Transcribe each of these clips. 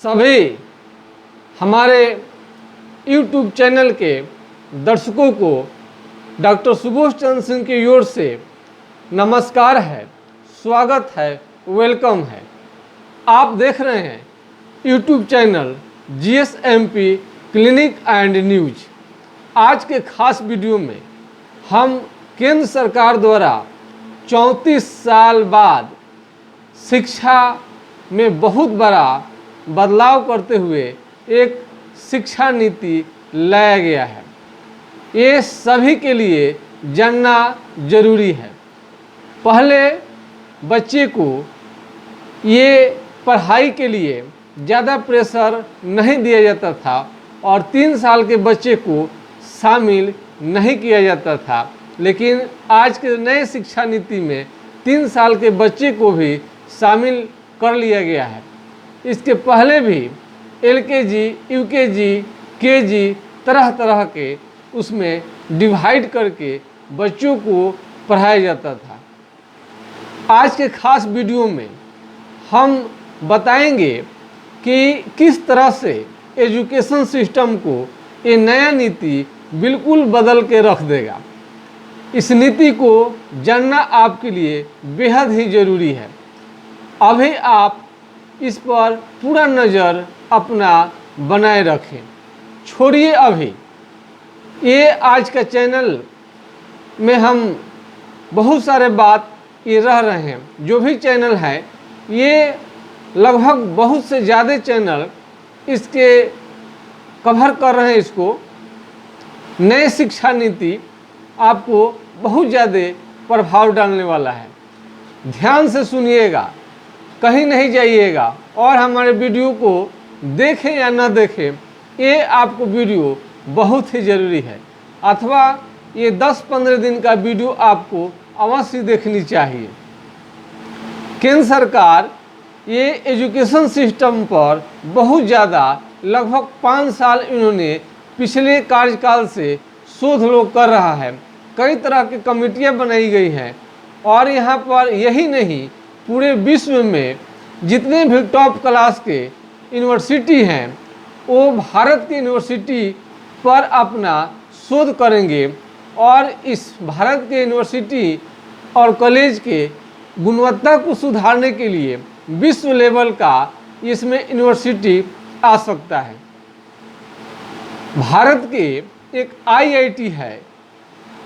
सभी हमारे YouTube channel के दर्शकों को डॉक्टर सुबोध चंद्र सिंह की ओर से नमस्कार है, स्वागत है, वेलकम है। आप देख रहे हैं YouTube channel GSMP clinic and news. आज के खास वीडियो में हम केंद्र सरकार द्वारा 34 साल बाद शिक्षा में बहुत बड़ा बदलाव करते हुए एक शिक्षा नीति लाया गया है। ये सभी के लिए जानना जरूरी है। पहले बच्चे को ये पढ़ाई के लिए ज़्यादा प्रेशर नहीं दिया जाता था और 3 साल के बच्चे को शामिल नहीं किया जाता था, लेकिन आज के नए शिक्षा नीति में 3 साल के बच्चे को भी शामिल कर लिया गया है। इसके पहले भी LKG, UKG, KG तरह तरह के उसमें डिवाइड करके बच्चों को पढ़ाया जाता था। आज के खास वीडियो में हम बताएंगे कि किस तरह से एजुकेशन सिस्टम को ये नया नीति बिल्कुल बदल के रख देगा। इस नीति को जानना आपके लिए बेहद ही ज़रूरी है। अभी आप इस पर पूरा नज़र अपना बनाए रखें, छोड़िए अभी ये आज का चैनल में हम बहुत सारे बात ये रह रहे हैं। जो भी चैनल है ये लगभग बहुत से ज़्यादा चैनल इसके कवर कर रहे हैं। इसको नए शिक्षा नीति आपको बहुत ज़्यादा प्रभाव डालने वाला है। ध्यान से सुनिएगा, कहीं नहीं जाइएगा और हमारे वीडियो को देखें या ना देखें, ये आपको वीडियो बहुत ही ज़रूरी है। अथवा ये 10-15 दिन का वीडियो आपको अवश्य देखनी चाहिए। केंद्र सरकार ये एजुकेशन सिस्टम पर बहुत ज़्यादा लगभग 5 साल इन्होंने पिछले कार्यकाल से शोध लोग कर रहा है। कई तरह की कमेटियाँ बनाई गई हैं और यहाँ पर यही नहीं, पूरे विश्व में जितने भी टॉप क्लास के यूनिवर्सिटी हैं वो भारत की यूनिवर्सिटी पर अपना शोध करेंगे और इस भारत के यूनिवर्सिटी और कॉलेज के गुणवत्ता को सुधारने के लिए विश्व लेवल का इसमें यूनिवर्सिटी आ सकता है। भारत के एक IIT है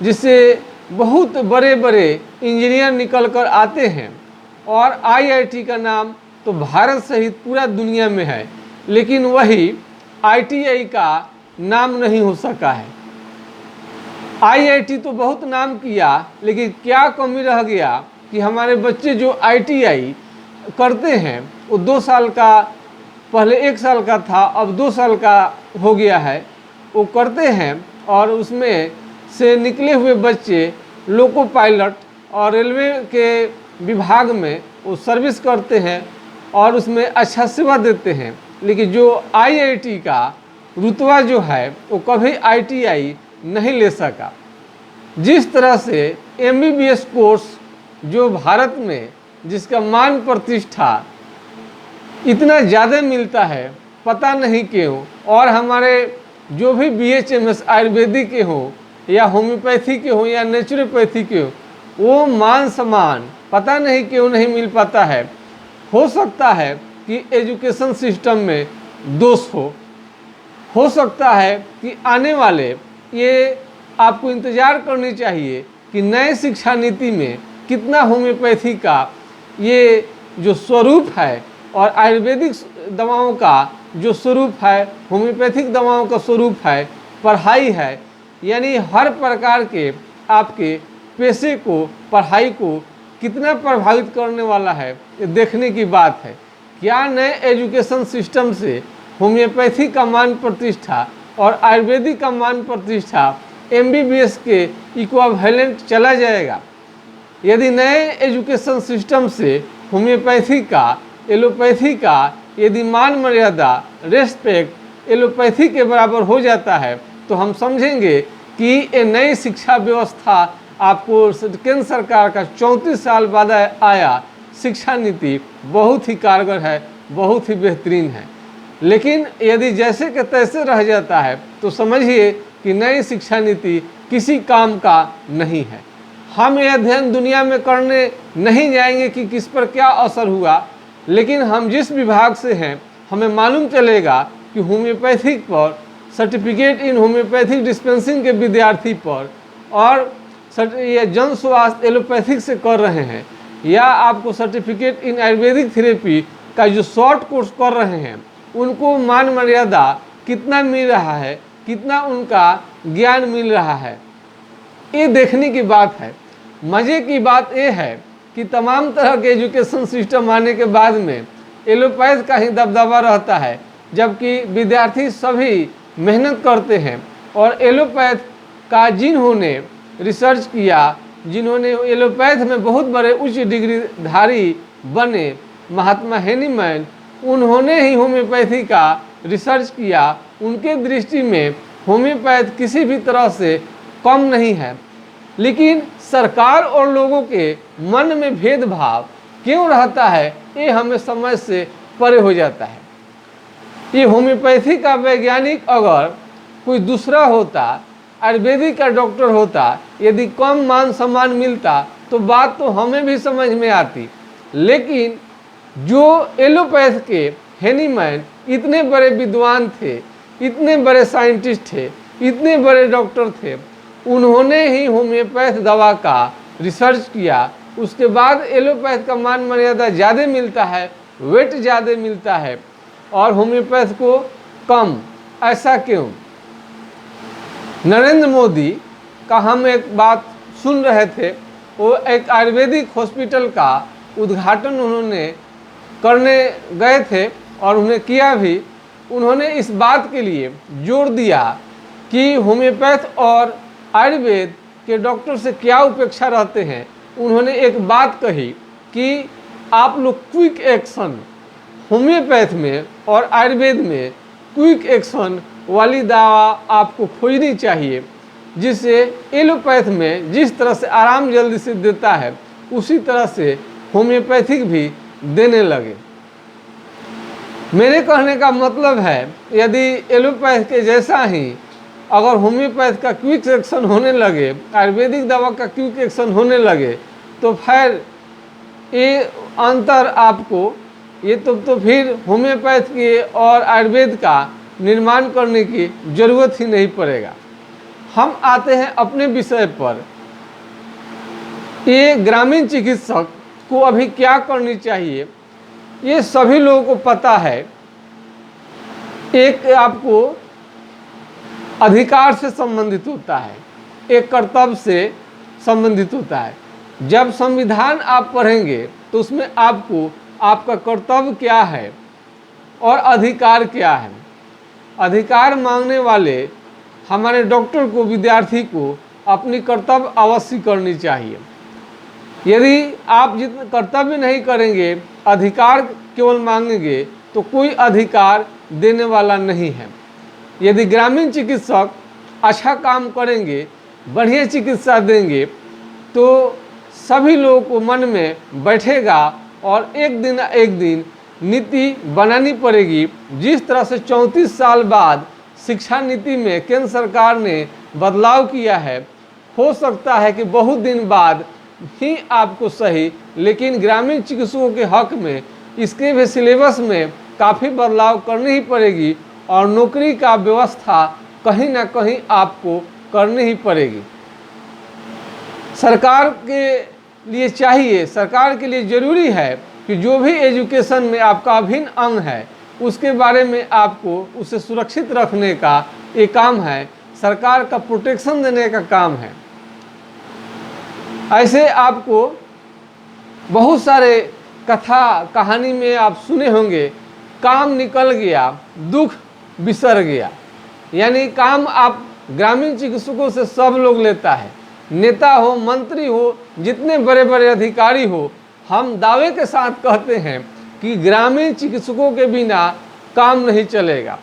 जिससे बहुत बड़े बड़े इंजीनियर निकल कर आते हैं और IIT का नाम तो भारत सहित पूरा दुनिया में है, लेकिन वही ITI का नाम नहीं हो सका है। IIT तो बहुत नाम किया, लेकिन क्या कमी रह गया कि हमारे बच्चे जो ITI करते हैं वो 2 साल का, पहले 1 साल का था, अब 2 साल का हो गया है, वो करते हैं और उसमें से निकले हुए बच्चे लोको पायलट और रेलवे के विभाग में वो सर्विस करते हैं और उसमें अच्छा सेवा देते हैं। लेकिन जो IIT का रुतबा जो है वो कभी ITI नहीं ले सका। जिस तरह से MBBS कोर्स जो भारत में जिसका मान प्रतिष्ठा इतना ज़्यादा मिलता है, पता नहीं क्यों, और हमारे जो भी BHMS आयुर्वेदिक के हों या होम्योपैथी के हों या नेचुरोपैथी के हों, वो मान सम्मान पता नहीं क्यों नहीं मिल पाता है। हो सकता है कि एजुकेशन सिस्टम में दोष हो सकता है कि आने वाले ये आपको इंतज़ार करनी चाहिए कि नए शिक्षा नीति में कितना होम्योपैथी का ये जो स्वरूप है और आयुर्वेदिक दवाओं का जो स्वरूप है, होम्योपैथिक दवाओं का स्वरूप है, पढ़ाई है, यानी हर प्रकार के आपके पेशे को, पढ़ाई को कितना प्रभावित करने वाला है, ये देखने की बात है। क्या नए एजुकेशन सिस्टम से होम्योपैथी का मान प्रतिष्ठा और आयुर्वेदिक का मान प्रतिष्ठा MBBS के इक्विवेलेंट चला जाएगा? यदि नए एजुकेशन सिस्टम से होम्योपैथी का, एलोपैथी का यदि मान मर्यादा, रेस्पेक्ट एलोपैथी के बराबर हो जाता है तो हम समझेंगे कि ये नई शिक्षा व्यवस्था आपको केंद्र सरकार का 34 साल बाद आया शिक्षा नीति बहुत ही कारगर है, बहुत ही बेहतरीन है। लेकिन यदि जैसे के तैसे रह जाता है तो समझिए कि नई शिक्षा नीति किसी काम का नहीं है। हम यह अध्ययन दुनिया में करने नहीं जाएंगे कि किस पर क्या असर हुआ, लेकिन हम जिस विभाग से हैं हमें मालूम चलेगा कि होम्योपैथिक पर, सर्टिफिकेट इन होम्योपैथिक डिस्पेंसिंग के विद्यार्थी पर, और ये जन स्वास्थ्य एलोपैथिक से कर रहे हैं, या आपको सर्टिफिकेट इन आयुर्वेदिक थेरेपी का जो शॉर्ट कोर्स कर रहे हैं, उनको मान मर्यादा कितना मिल रहा है, कितना उनका ज्ञान मिल रहा है, ये देखने की बात है। मज़े की बात ये है कि तमाम तरह के एजुकेशन सिस्टम आने के बाद में एलोपैथ का ही दबदबा रहता है, जबकि विद्यार्थी सभी मेहनत करते हैं। और एलोपैथ का जिन्होंने रिसर्च किया, जिन्होंने एलोपैथ में बहुत बड़े उच्च डिग्रीधारी बने, महात्मा हेनीमैन, उन्होंने ही होम्योपैथी का रिसर्च किया। उनके दृष्टि में होम्योपैथ किसी भी तरह से कम नहीं है। लेकिन सरकार और लोगों के मन में भेदभाव क्यों रहता है, ये हमें समझ से परे हो जाता है। ये होम्योपैथी का वैज्ञानिक अगर कोई दूसरा होता, आयुर्वेदिक का डॉक्टर होता, यदि कम मान सम्मान मिलता तो बात तो हमें भी समझ में आती। लेकिन जो एलोपैथ के हेनीमैन इतने बड़े विद्वान थे, इतने बड़े साइंटिस्ट थे, इतने बड़े डॉक्टर थे, उन्होंने ही होम्योपैथ दवा का रिसर्च किया। उसके बाद एलोपैथ का मान मर्यादा ज़्यादा मिलता है, वेट ज़्यादा मिलता है, और होम्योपैथ को कम। ऐसा क्यों? नरेंद्र मोदी का हम एक बात सुन रहे थे, वो एक आयुर्वेदिक हॉस्पिटल का उद्घाटन उन्होंने करने गए थे और उन्हें किया भी। उन्होंने इस बात के लिए जोर दिया कि होम्योपैथ और आयुर्वेद के डॉक्टर से क्या उपेक्षा रहते हैं। उन्होंने एक बात कही कि आप लोग क्विक एक्शन, होम्योपैथ में और आयुर्वेद में क्विक एक्शन वाली दवा आपको खोजनी चाहिए, जिससे एलोपैथ में जिस तरह से आराम जल्दी से देता है उसी तरह से होम्योपैथिक भी देने लगे। मेरे कहने का मतलब है, यदि एलोपैथ के जैसा ही अगर होम्योपैथ का क्विक एक्शन होने लगे, आयुर्वेदिक दवा का क्विक एक्शन होने लगे, तो फिर ये अंतर आपको, ये तो फिर होम्योपैथ के और आयुर्वेद का निर्माण करने की ज़रूरत ही नहीं पड़ेगा। हम आते हैं अपने विषय पर। ये ग्रामीण चिकित्सक को अभी क्या करनी चाहिए, ये सभी लोगों को पता है। एक आपको अधिकार से संबंधित होता है, एक कर्तव्य से संबंधित होता है। जब संविधान आप पढ़ेंगे तो उसमें आपको आपका कर्तव्य क्या है और अधिकार क्या है। अधिकार मांगने वाले हमारे डॉक्टर को, विद्यार्थी को अपनी कर्तव्य अवश्य करनी चाहिए। यदि आप जितना कर्तव्य नहीं करेंगे, अधिकार केवल मांगेंगे, तो कोई अधिकार देने वाला नहीं है। यदि ग्रामीण चिकित्सक अच्छा काम करेंगे, बढ़िया चिकित्सा देंगे, तो सभी लोगों को मन में बैठेगा और एक दिन नीति बनानी पड़ेगी। जिस तरह से 34 साल बाद शिक्षा नीति में केंद्र सरकार ने बदलाव किया है, हो सकता है कि बहुत दिन बाद ही आपको सही, लेकिन ग्रामीण चिकित्सकों के हक में इसके भी सिलेबस में काफ़ी बदलाव करनी ही पड़ेगी और नौकरी का व्यवस्था कहीं ना कहीं आपको करनी ही पड़ेगी। सरकार के लिए चाहिए, सरकार के लिए ज़रूरी है कि जो भी एजुकेशन में आपका अभिन्न अंग है उसके बारे में आपको उसे सुरक्षित रखने का ये काम है, सरकार का प्रोटेक्शन देने का काम है। ऐसे आपको बहुत सारे कथा कहानी में आप सुने होंगे, काम निकल गया दुख बिसर गया। यानी काम आप ग्रामीण चिकित्सकों से सब लोग लेता है, नेता हो, मंत्री हो, जितने बड़े बड़े अधिकारी हो। हम दावे के साथ कहते हैं कि ग्रामीण चिकित्सकों के बिना काम नहीं चलेगा।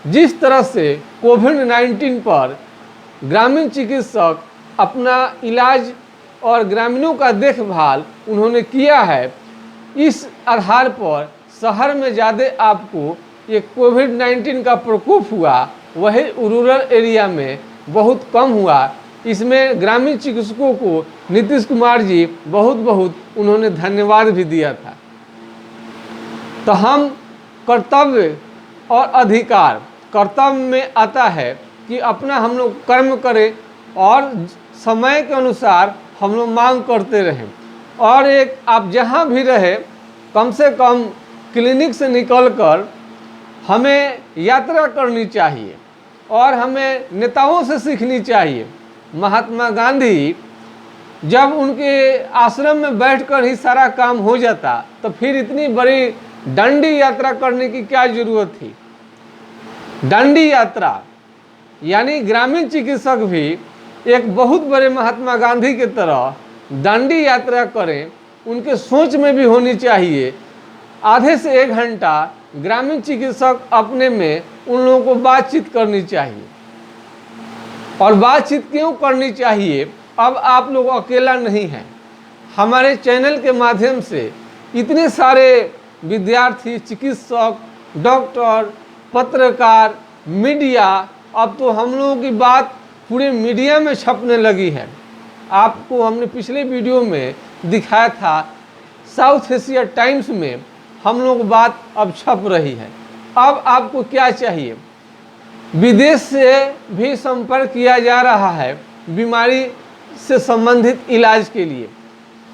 जिस तरह से कोविड-19 पर ग्रामीण चिकित्सक अपना इलाज और ग्रामीणों का देखभाल उन्होंने किया है, इस आधार पर शहर में ज़्यादा आपको ये कोविड-19 का प्रकोप हुआ वही रूरल एरिया में बहुत कम हुआ। इसमें ग्रामीण चिकित्सकों को नीतीश कुमार जी बहुत उन्होंने धन्यवाद भी दिया था। तो हम कर्तव्य और अधिकार, कर्तव्य में आता है कि अपना हम लोग कर्म करें और समय के अनुसार हम लोग मांग करते रहें। और एक आप जहाँ भी रहे कम से कम क्लिनिक से निकलकर हमें यात्रा करनी चाहिए और हमें नेताओं से सीखनी चाहिए। महात्मा गांधी जब उनके आश्रम में बैठकर ही सारा काम हो जाता तो फिर इतनी बड़ी दंडी यात्रा करने की क्या जरूरत थी। दंडी यात्रा यानी ग्रामीण चिकित्सक भी एक बहुत बड़े महात्मा गांधी की तरह दंडी यात्रा करें, उनके सोच में भी होनी चाहिए। आधे से 1 घंटा ग्रामीण चिकित्सक अपने में उन लोगों को बातचीत करनी चाहिए। और बातचीत क्यों करनी चाहिए? अब आप लोग अकेला नहीं हैं। हमारे चैनल के माध्यम से इतने सारे विद्यार्थी, चिकित्सक, डॉक्टर, पत्रकार, मीडिया, अब तो हम लोगों की बात पूरे मीडिया में छपने लगी है। आपको हमने पिछले वीडियो में दिखाया था, साउथ एशिया टाइम्स में हम लोग बात अब छप रही है। अब आपको क्या चाहिए? विदेश से भी संपर्क किया जा रहा है बीमारी से संबंधित इलाज के लिए।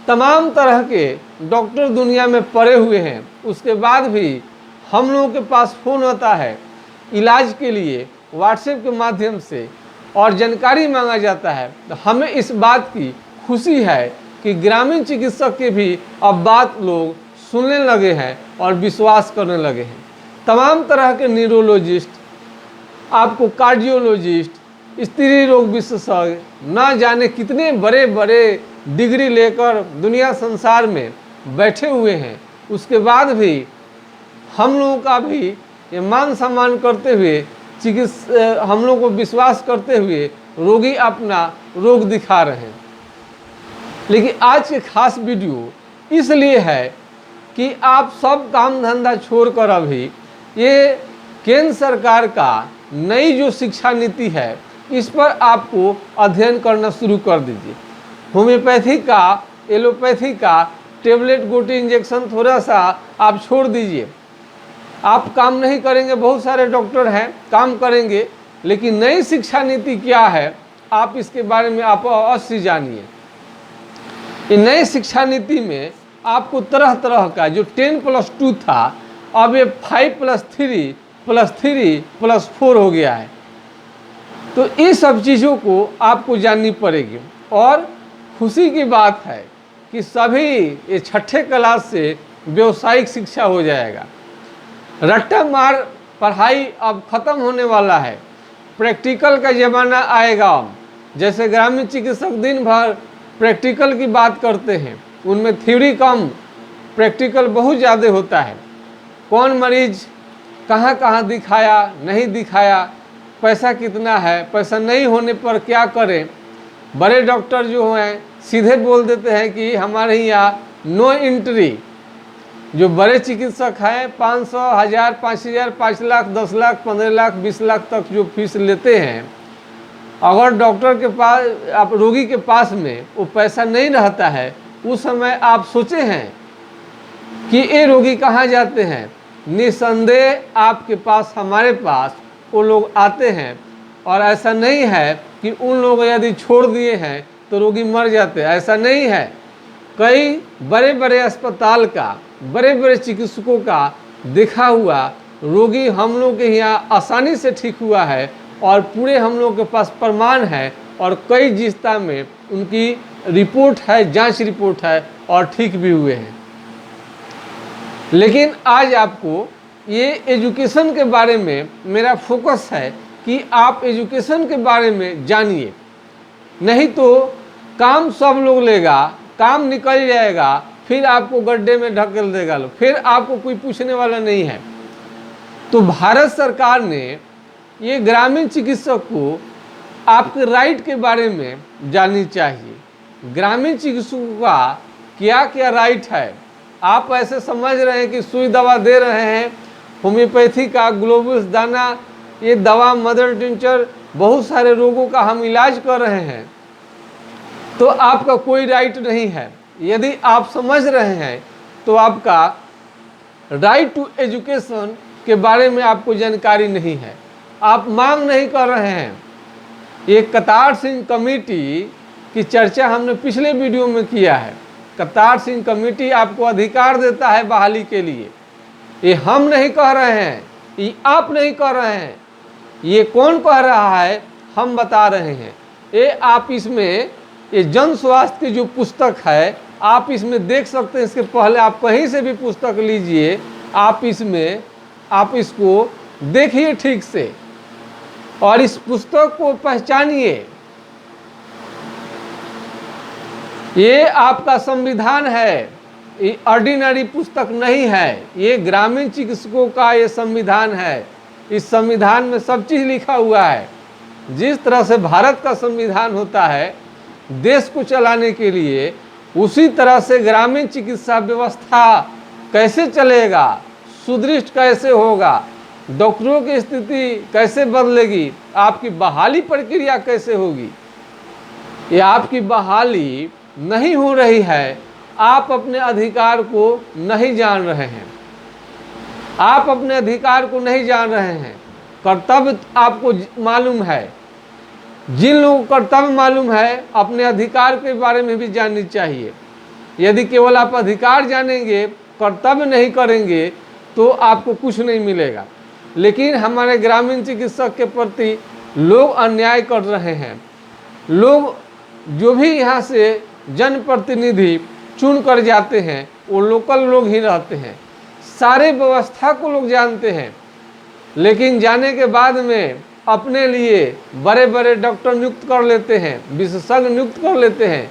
तमाम तरह के डॉक्टर दुनिया में पड़े हुए हैं, उसके बाद भी हम लोगों के पास फ़ोन होता है इलाज के लिए व्हाट्सएप के माध्यम से और जानकारी मांगा जाता है। तो हमें इस बात की खुशी है कि ग्रामीण चिकित्सक के भी अब बात लोग सुनने लगे हैं और विश्वास करने लगे हैं। तमाम तरह के न्यूरोलॉजिस्ट, आपको कार्डियोलॉजिस्ट, स्त्री रोग विशेषज्ञ, ना जाने कितने बड़े बड़े डिग्री लेकर दुनिया संसार में बैठे हुए हैं। उसके बाद भी हम लोगों का भी ये मान सम्मान करते हुए हम लोग को विश्वास करते हुए रोगी अपना रोग दिखा रहे हैं। लेकिन आज के खास वीडियो इसलिए है कि आप सब काम धंधा छोड़कर अभी ये केंद्र सरकार का नई जो शिक्षा नीति है इस पर आपको अध्ययन करना शुरू कर दीजिए। होम्योपैथी का, एलोपैथी का, टेबलेट गोटी इंजेक्शन थोड़ा सा आप छोड़ दीजिए। आप काम नहीं करेंगे, बहुत सारे डॉक्टर हैं काम करेंगे, लेकिन नई शिक्षा नीति क्या है आप इसके बारे में आप अवश्य जानिए। ये नई शिक्षा नीति में आपको तरह तरह का जो 10+2 था अब ये 5+3+3+4 हो गया है। तो ये सब चीज़ों को आपको जाननी पड़ेगी। और खुशी की बात है कि सभी ये 6ठे क्लास से व्यावसायिक शिक्षा हो जाएगा। रट्टा मार पढ़ाई अब ख़त्म होने वाला है, प्रैक्टिकल का ज़माना आएगा। जैसे ग्रामीण चिकित्सक दिन भर प्रैक्टिकल की बात करते हैं, उनमें थ्योरी कम, प्रैक्टिकल बहुत ज़्यादा होता है। कौन मरीज कहाँ कहाँ दिखाया, नहीं दिखाया, पैसा कितना है, पैसा नहीं होने पर क्या करें। बड़े डॉक्टर जो हैं सीधे बोल देते हैं कि हमारे यहाँ नो एंट्री। जो बड़े चिकित्सक हैं 500, 1000, 5000, 5 लाख, 10 लाख, 15 लाख, 20 लाख तक जो फीस लेते हैं, अगर डॉक्टर के पास, आप रोगी के पास में वो पैसा नहीं रहता है, उस समय आप सोचे हैं कि ये रोगी कहाँ जाते हैं? निसंदेह आपके पास, हमारे पास वो लोग आते हैं। और ऐसा नहीं है कि उन लोग यदि छोड़ दिए हैं तो रोगी मर जाते हैं, ऐसा नहीं है। कई बड़े बड़े अस्पताल का, बड़े बड़े चिकित्सकों का देखा हुआ रोगी हम लोग के यहाँ आसानी से ठीक हुआ है और पूरे हम लोग के पास प्रमाण है और कई जिस्ता में उनकी रिपोर्ट है, जांच रिपोर्ट है और ठीक भी हुए हैं। लेकिन आज आपको ये एजुकेशन के बारे में मेरा फोकस है कि आप एजुकेशन के बारे में जानिए, नहीं तो काम सब लोग लेगा, काम निकल जाएगा, फिर आपको गड्ढे में ढकेल देगा लोग, फिर आपको कोई पूछने वाला नहीं है। तो भारत सरकार ने ये ग्रामीण चिकित्सक को आपके राइट के बारे में जाननी चाहिए। ग्रामीण चिकित्सकों का क्या क्या राइट है। आप ऐसे समझ रहे हैं कि सुई दवा दे रहे हैं होम्योपैथी का, ग्लोबुलस दाना, ये दवा, मदर टिंचर, बहुत सारे रोगों का हम इलाज कर रहे हैं, तो आपका कोई राइट नहीं है। यदि आप समझ रहे हैं तो आपका राइट टू एजुकेशन के बारे में आपको जानकारी नहीं है, आप मांग नहीं कर रहे हैं। ये कतार सिंह कमेटी की चर्चा हमने पिछले वीडियो में किया है। कतार सिंह कमेटी आपको अधिकार देता है बहाली के लिए। ये हम नहीं कह रहे हैं, ये आप नहीं कह रहे हैं, ये कौन कह रहा है, हम बता रहे हैं। ये आप इसमें, ये जन स्वास्थ्य की जो पुस्तक है, आप इसमें देख सकते हैं। इसके पहले आप कहीं से भी पुस्तक लीजिए, आप इसमें, आप इसको देखिए ठीक से और इस पुस्तक को पहचानिए। ये आपका संविधान है, ये ऑर्डिनरी पुस्तक नहीं है, ये ग्रामीण चिकित्सकों का ये संविधान है। इस संविधान में सब चीज़ लिखा हुआ है। जिस तरह से भारत का संविधान होता है देश को चलाने के लिए, उसी तरह से ग्रामीण चिकित्सा व्यवस्था कैसे चलेगा, सुदृढ़ कैसे होगा, डॉक्टरों की स्थिति कैसे बदलेगी, आपकी बहाली प्रक्रिया कैसे होगी। ये आपकी बहाली नहीं हो रही है, आप अपने अधिकार को नहीं जान रहे हैं, आप अपने अधिकार को नहीं जान रहे हैं। कर्तव्य आपको मालूम है, जिन लोगों को कर्तव्य मालूम है अपने अधिकार के बारे में भी जाननी चाहिए। यदि केवल आप अधिकार जानेंगे, कर्तव्य नहीं करेंगे, तो आपको कुछ नहीं मिलेगा। लेकिन हमारे ग्रामीण चिकित्सक के प्रति लोग अन्याय कर रहे हैं। लोग जो भी यहाँ से जनप्रतिनिधि चुन कर जाते हैं वो लोकल लोग ही रहते हैं, सारे व्यवस्था को लोग जानते हैं, लेकिन जाने के बाद में अपने लिए बड़े बड़े डॉक्टर नियुक्त कर लेते हैं, विशेषज्ञ नियुक्त कर लेते हैं,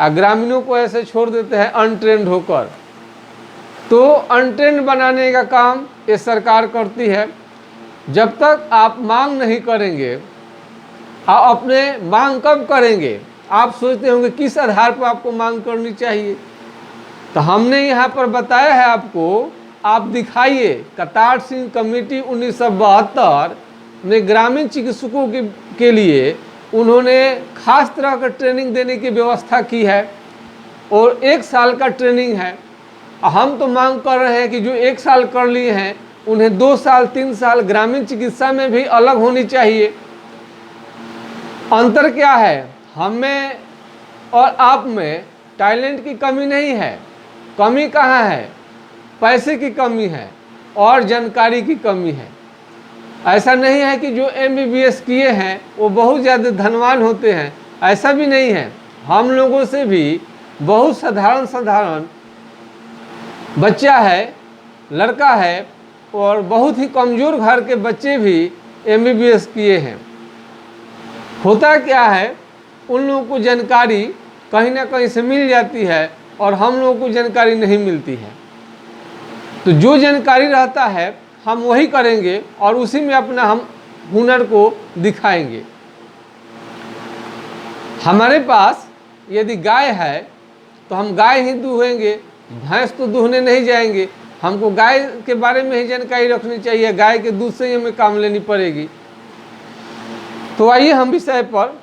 और ग्रामीणों को ऐसे छोड़ देते हैं अनट्रेंड होकर। तो अनट्रेंड बनाने का काम ये सरकार करती है। जब तक आप मांग नहीं करेंगे, आप अपने मांग कब करेंगे? आप सोचते होंगे किस आधार पर आपको मांग करनी चाहिए, तो हमने यहाँ पर बताया है आपको। आप दिखाइए, कतार सिंह कमेटी 1972 में ग्रामीण चिकित्सकों के लिए उन्होंने खास तरह का ट्रेनिंग देने की व्यवस्था की है और 1 साल का ट्रेनिंग है। हम तो मांग कर रहे हैं कि जो 1 साल कर लिए हैं उन्हें 2 साल 3 साल ग्रामीण चिकित्सा में भी अलग होनी चाहिए। अंतर क्या है? हमें और आप में टैलेंट की कमी नहीं है। कमी कहाँ है? पैसे की कमी है और जानकारी की कमी है। ऐसा नहीं है कि जो MBBS किए हैं वो बहुत ज़्यादा धनवान होते हैं, ऐसा भी नहीं है। हम लोगों से भी बहुत साधारण बच्चा है, लड़का है, और बहुत ही कमज़ोर घर के बच्चे भी MBBS किए हैं। होता क्या है, उन लोगों को जानकारी कहीं ना कहीं से मिल जाती है और हम लोगों को जानकारी नहीं मिलती है। तो जो जानकारी रहता है हम वही करेंगे और उसी में अपना हम हुनर को दिखाएंगे। हमारे पास यदि गाय है तो हम गाय ही दूहेंगे, भैंस तो दूहने नहीं जाएंगे। हमको गाय के बारे में ही जानकारी रखनी चाहिए, गाय के दूध से ही हमें काम लेनी पड़ेगी। तो आइए हम विषय पर।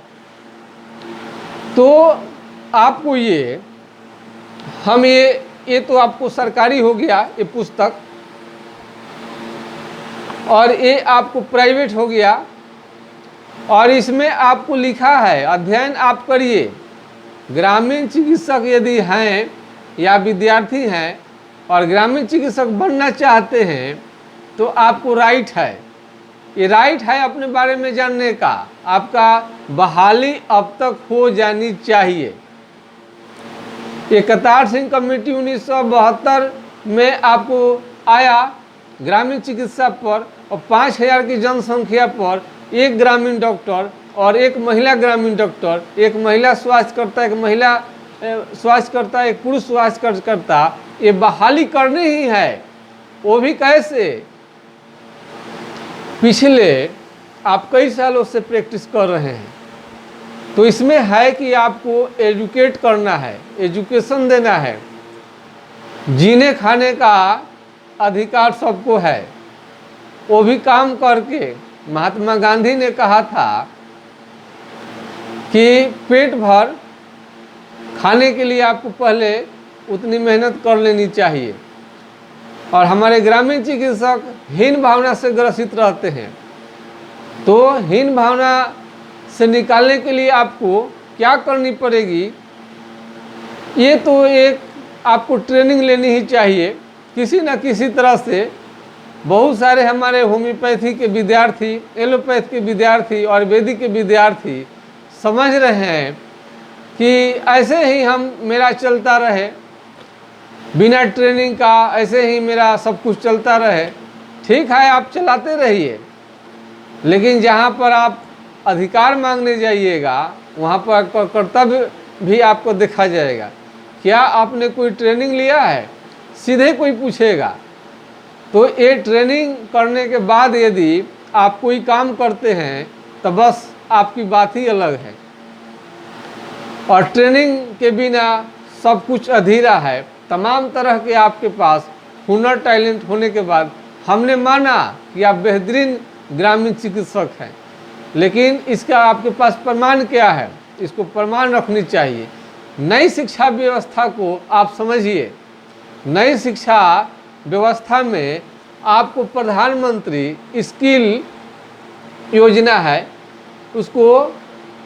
तो आपको ये तो आपको सरकारी हो गया ये पुस्तक, और ये आपको प्राइवेट हो गया। और इसमें आपको लिखा है, अध्ययन आप करिए। ग्रामीण चिकित्सक यदि हैं या विद्यार्थी हैं और ग्रामीण चिकित्सक बनना चाहते हैं तो आपको राइट है, ये राइट है अपने बारे में जानने का। आपका बहाली अब तक हो जानी चाहिए। ये कतार सिंह कमेटी 1972 में आपको आया ग्रामीण चिकित्सा पर, और 5000 की जनसंख्या पर 1 ग्रामीण डॉक्टर और 1 महिला ग्रामीण डॉक्टर, 1 महिला स्वास्थ्यकर्ता, 1 महिला स्वास्थ्यकर्ता, 1 पुरुष स्वास्थ्यकर्ता, ये बहाली करनी ही है। वो भी कैसे? पिछले आप कई सालों से प्रैक्टिस कर रहे हैं। तो इसमें है कि आपको एजुकेट करना है, एजुकेशन देना है। जीने खाने का अधिकार सबको है, वो भी काम करके महात्मा गांधी ने कहा था कि पेट भर खाने के लिए आपको पहले उतनी मेहनत कर लेनी चाहिए। और हमारे ग्रामीण चिकित्सक हीन भावना से ग्रसित रहते हैं, तो हीन भावना से निकालने के लिए आपको क्या करनी पड़ेगी, ये तो एक आपको ट्रेनिंग लेनी ही चाहिए किसी न किसी तरह से। बहुत सारे हमारे होम्योपैथी के विद्यार्थी, एलोपैथ के विद्यार्थी, आयुर्वेदिक के विद्यार्थी समझ रहे हैं कि ऐसे ही मेरा चलता रहे, बिना ट्रेनिंग का ऐसे ही मेरा सब कुछ चलता रहे। ठीक है, आप चलाते रहिए, लेकिन जहाँ पर आप अधिकार मांगने जाइएगा वहाँ पर कर्तव्य भी आपको देखा जाएगा। क्या आपने कोई ट्रेनिंग लिया है, सीधे कोई पूछेगा। तो ये ट्रेनिंग करने के बाद यदि आप कोई काम करते हैं तो बस आपकी बात ही अलग है। और ट्रेनिंग के बिना सब कुछ अधूरा है। तमाम तरह के आपके पास हुनर, टैलेंट होने के बाद हमने माना कि आप बेहतरीन ग्रामीण चिकित्सक हैं, लेकिन इसका आपके पास प्रमाण क्या है, इसको प्रमाण रखनी चाहिए। नई शिक्षा व्यवस्था को आप समझिए। नई शिक्षा व्यवस्था में आपको प्रधानमंत्री स्किल योजना है, उसको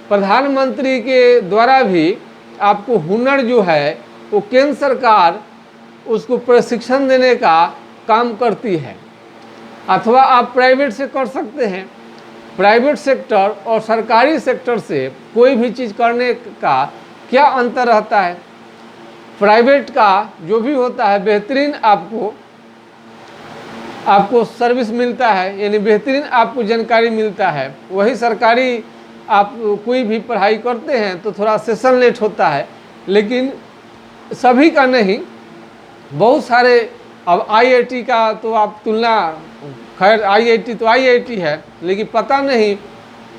प्रधानमंत्री के द्वारा भी आपको हुनर जो है वो केंद्र सरकार उसको प्रशिक्षण देने का काम करती है। अथवा आप प्राइवेट से कर सकते हैं। प्राइवेट सेक्टर और सरकारी सेक्टर से कोई भी चीज़ करने का क्या अंतर रहता है। प्राइवेट का जो भी होता है बेहतरीन आपको सर्विस मिलता है, यानी बेहतरीन आपको जानकारी मिलता है। वही सरकारी आप कोई भी पढ़ाई करते हैं तो थोड़ा सेशन लेट होता है, लेकिन सभी का नहीं। बहुत सारे, अब आईआईटी का तो आप तुलना, खैर आईआईटी तो आईआईटी है, लेकिन पता नहीं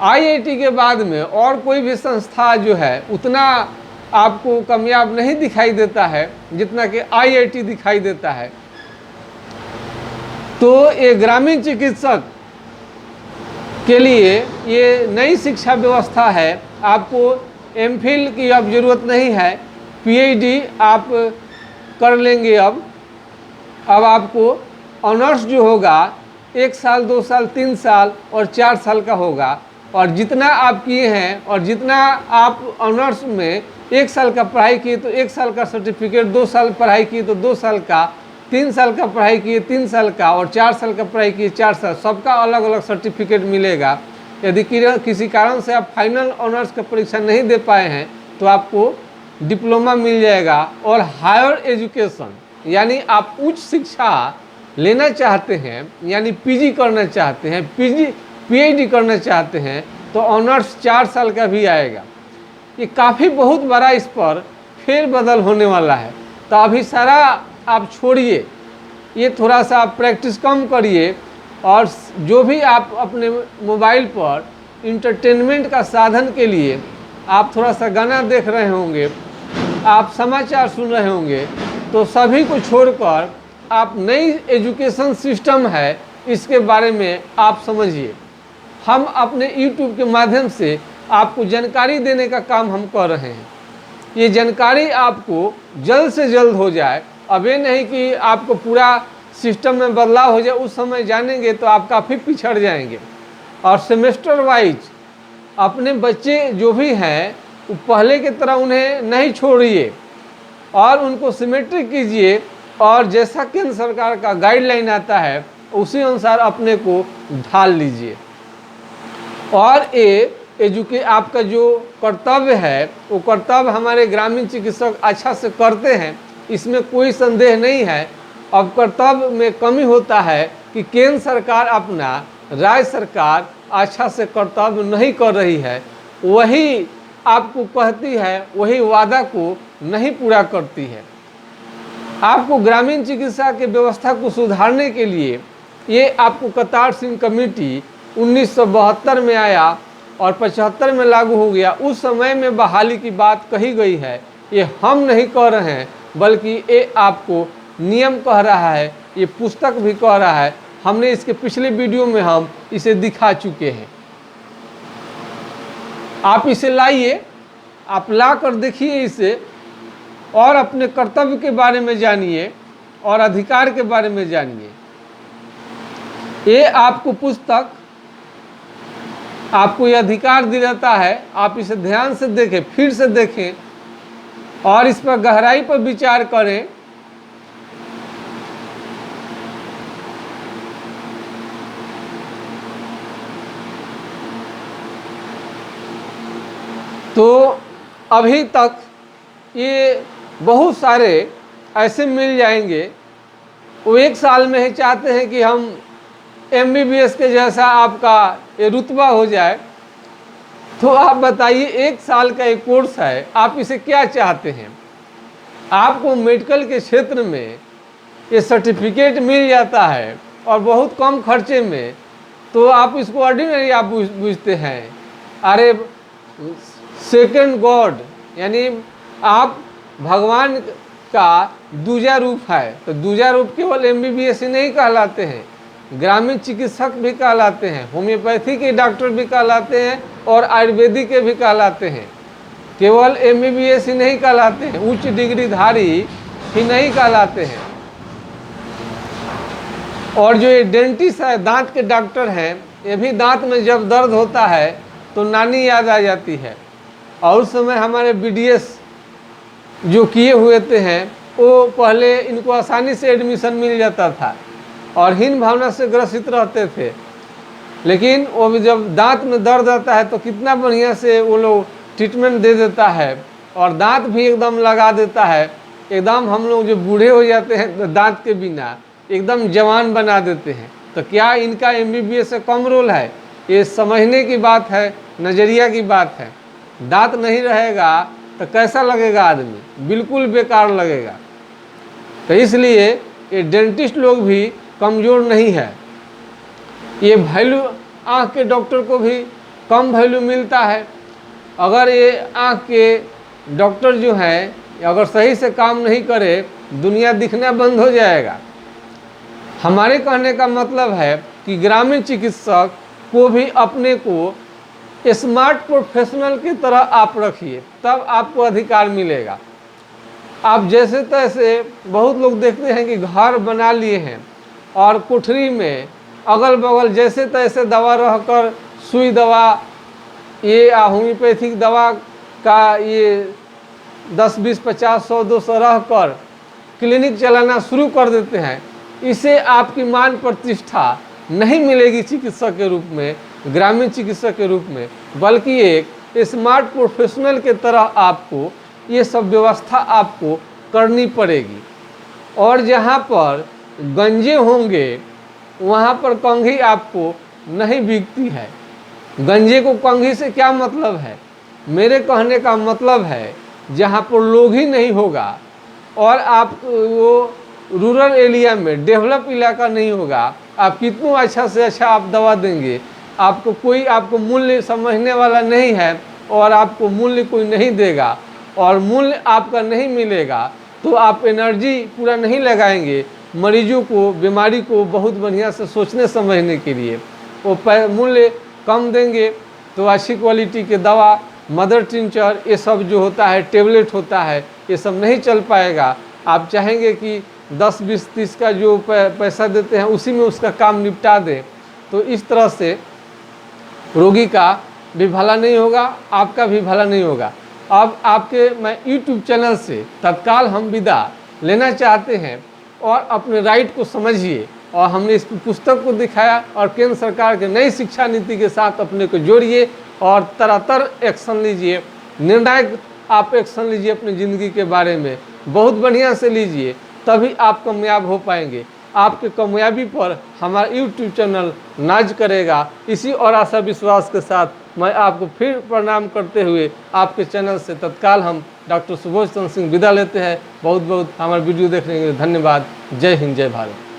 आईआईटी के बाद में और कोई भी संस्था जो है उतना आपको कामयाब नहीं दिखाई देता है जितना कि आईआईटी दिखाई देता है। तो ये ग्रामीण चिकित्सक के लिए ये नई शिक्षा व्यवस्था है। आपको एमफिल की अब ज़रूरत नहीं है, पीएचडी आप कर लेंगे। अब आपको ऑनर्स जो होगा 1 साल, 2 साल, 3 साल और 4 साल का होगा। और जितना आप किए हैं और जितना आप ऑनर्स में 1 साल का पढ़ाई किए तो 1 साल का सर्टिफिकेट, 2 साल पढ़ाई किए तो 2 साल का, 3 साल का पढ़ाई किए 3 साल का, और 4 साल का पढ़ाई किए 4 साल, सबका अलग अलग सर्टिफिकेट मिलेगा। यदि किसी कारण से आप फाइनल ऑनर्स का परीक्षा नहीं दे पाए हैं तो आपको डिप्लोमा मिल जाएगा। और हायर एजुकेशन यानी आप उच्च शिक्षा लेना चाहते हैं, यानी पीजी करना चाहते हैं, पीएचडी करना चाहते हैं, तो ऑनर्स 4 साल का भी आएगा। ये काफ़ी बहुत बड़ा इस पर फेरबदल होने वाला है। तो अभी सारा आप छोड़िए, ये थोड़ा सा आप प्रैक्टिस कम करिए। और जो भी आप अपने मोबाइल पर इंटरटेनमेंट का साधन के लिए आप थोड़ा सा गाना देख रहे होंगे, आप समाचार सुन रहे होंगे, तो सभी को छोड़कर आप नई एजुकेशन सिस्टम है इसके बारे में आप समझिए। हम अपने YouTube के माध्यम से आपको जानकारी देने का काम हम कर रहे हैं। ये जानकारी आपको जल्द से जल्द हो जाए। अब ये नहीं कि आपको पूरा सिस्टम में बदलाव हो जाए, उस समय जानेंगे तो आप काफ़ी पिछड़ जाएंगे। और सेमेस्टर वाइज अपने बच्चे जो भी हैं वो पहले की तरह उन्हें नहीं छोड़िए और उनको सिमेट्रिक कीजिए, और जैसा केंद्र सरकार का गाइडलाइन आता है उसी अनुसार अपने को ढाल लीजिए। और ये आपका जो कर्तव्य है वो कर्तव्य हमारे ग्रामीण चिकित्सक अच्छा से करते हैं, इसमें कोई संदेह नहीं है। अब कर्तव्य में कमी होता है कि केंद्र सरकार अपना, राज्य सरकार अच्छा से कर्तव्य नहीं कर रही है, वही आपको कहती है, वही वादा को नहीं पूरा करती है। आपको ग्रामीण चिकित्सा की व्यवस्था को सुधारने के लिए ये आपको कतार सिंह कमेटी 1972 में आया और 75 में लागू हो गया। उस समय में बहाली की बात कही गई है, ये हम नहीं कह रहे हैं, बल्कि ये आपको नियम कह रहा है, ये पुस्तक भी कह रहा है। हमने इसके पिछले वीडियो में हम इसे दिखा चुके हैं। आप इसे लाइए, आप ला कर देखिए इसे और अपने कर्तव्य के बारे में जानिए और अधिकार के बारे में जानिए। ये आपको पुस्तक आपको ये अधिकार दिलाता है। आप इसे ध्यान से देखें, फिर से देखें और इस पर गहराई पर विचार करें। तो अभी तक ये बहुत सारे ऐसे मिल जाएंगे, वो 1 साल में ही चाहते हैं कि हम MBBS के जैसा आपका ये रुतबा हो जाए। तो आप बताइए, 1 साल का एक कोर्स है, आप इसे क्या चाहते हैं? आपको मेडिकल के क्षेत्र में ये सर्टिफिकेट मिल जाता है और बहुत कम खर्चे में, तो आप इसको ऑर्डिनरी आप बुझते हैं। अरे सेकंड गॉड, यानी आप भगवान का दूजा रूप है। तो दूजा रूप केवल MBBS ही नहीं कहलाते हैं, ग्रामीण चिकित्सक भी कहलाते हैं, होम्योपैथी के डॉक्टर भी कहलाते हैं और आयुर्वेदिक के भी कहलाते हैं। केवल MBBS ही नहीं कहलाते हैं, उच्च डिग्रीधारी ही नहीं कहलाते हैं। और जो ये डेंटिस्ट है, दांत के डॉक्टर हैं, ये भी दांत में जब दर्द होता है तो नानी याद आ जाती है। और उस समय हमारे BDS जो किए हुए थे हैं, वो पहले इनको आसानी से एडमिशन मिल जाता था और हीन भावना से ग्रसित रहते थे। लेकिन वो भी जब दांत में दर्द आता है तो कितना बढ़िया से वो लोग ट्रीटमेंट दे देता है और दांत भी एकदम लगा देता है। एकदम हम लोग जो बूढ़े हो जाते हैं दांत के बिना, एकदम जवान बना देते हैं। तो क्या इनका MBBS से कम रोल है? ये समझने की बात है, नज़रिया की बात है। दांत नहीं रहेगा तो कैसा लगेगा आदमी? बिल्कुल बेकार लगेगा। तो इसलिए ये डेंटिस्ट लोग भी कमज़ोर नहीं है। ये वैल्यू आँख के डॉक्टर को भी कम वैल्यू मिलता है। अगर ये आँख के डॉक्टर जो हैं, अगर सही से काम नहीं करे, दुनिया दिखना बंद हो जाएगा। हमारे कहने का मतलब है कि ग्रामीण चिकित्सक को भी अपने को स्मार्ट प्रोफेशनल की तरह आप रखिए, तब आपको अधिकार मिलेगा। आप जैसे तैसे, बहुत लोग देखते हैं कि घर बना लिए हैं और कोठरी में अगल बगल जैसे तैसे दवा रहकर, सुई दवा, ये होम्योपैथिक दवा का ये 10, 20, 50, 100, 200 रह कर क्लिनिक चलाना शुरू कर देते हैं। इसे आपकी मान प्रतिष्ठा नहीं मिलेगी चिकित्सक के रूप में, ग्रामीण चिकित्सक के रूप में, बल्कि एक स्मार्ट प्रोफेशनल के तरह आपको ये सब व्यवस्था आपको करनी पड़ेगी। और जहाँ पर गंजे होंगे वहाँ पर कंघी आपको नहीं बिकती है। गंजे को कंघी से क्या मतलब है? मेरे कहने का मतलब है जहाँ पर लोग ही नहीं होगा और आप वो रूरल एरिया में, डेवलप इलाका नहीं होगा, आप कितना अच्छा से अच्छा आप दवा देंगे, आपको कोई आपको मूल्य समझने वाला नहीं है और आपको मूल्य कोई नहीं देगा और मूल्य आपका नहीं मिलेगा, तो आप एनर्जी पूरा नहीं लगाएंगे मरीजों को, बीमारी को बहुत बढ़िया से सोचने समझने के लिए। वो मूल्य कम देंगे तो अच्छी क्वालिटी के दवा, मदर टिंचर, ये सब जो होता है, टेबलेट होता है, ये सब नहीं चल पाएगा। आप चाहेंगे कि 10, 20, 30 का जो पैसा देते हैं उसी में उसका काम निपटा दें, तो इस तरह से रोगी का भी भला नहीं होगा, आपका भी भला नहीं होगा। अब आपके मैं YouTube चैनल से तत्काल हम विदा लेना चाहते हैं और अपने राइट को समझिए। और हमने इस पुस्तक को दिखाया और केंद्र सरकार के नई शिक्षा नीति के साथ अपने को जोड़िए और तरह एक्शन लीजिए, निर्णायक आप एक्शन लीजिए अपनी ज़िंदगी के बारे में, बहुत बढ़िया से लीजिए, तभी आप कामयाब हो पाएंगे। आपके कामयाबी पर हमारा YouTube चैनल नाज करेगा। इसी और आशा विश्वास के साथ मैं आपको फिर प्रणाम करते हुए आपके चैनल से तत्काल हम डॉक्टर सुबोध चंद्र सिंह विदा लेते हैं। बहुत बहुत हमारा वीडियो देखने के लिए धन्यवाद। जय हिंद, जय भारत।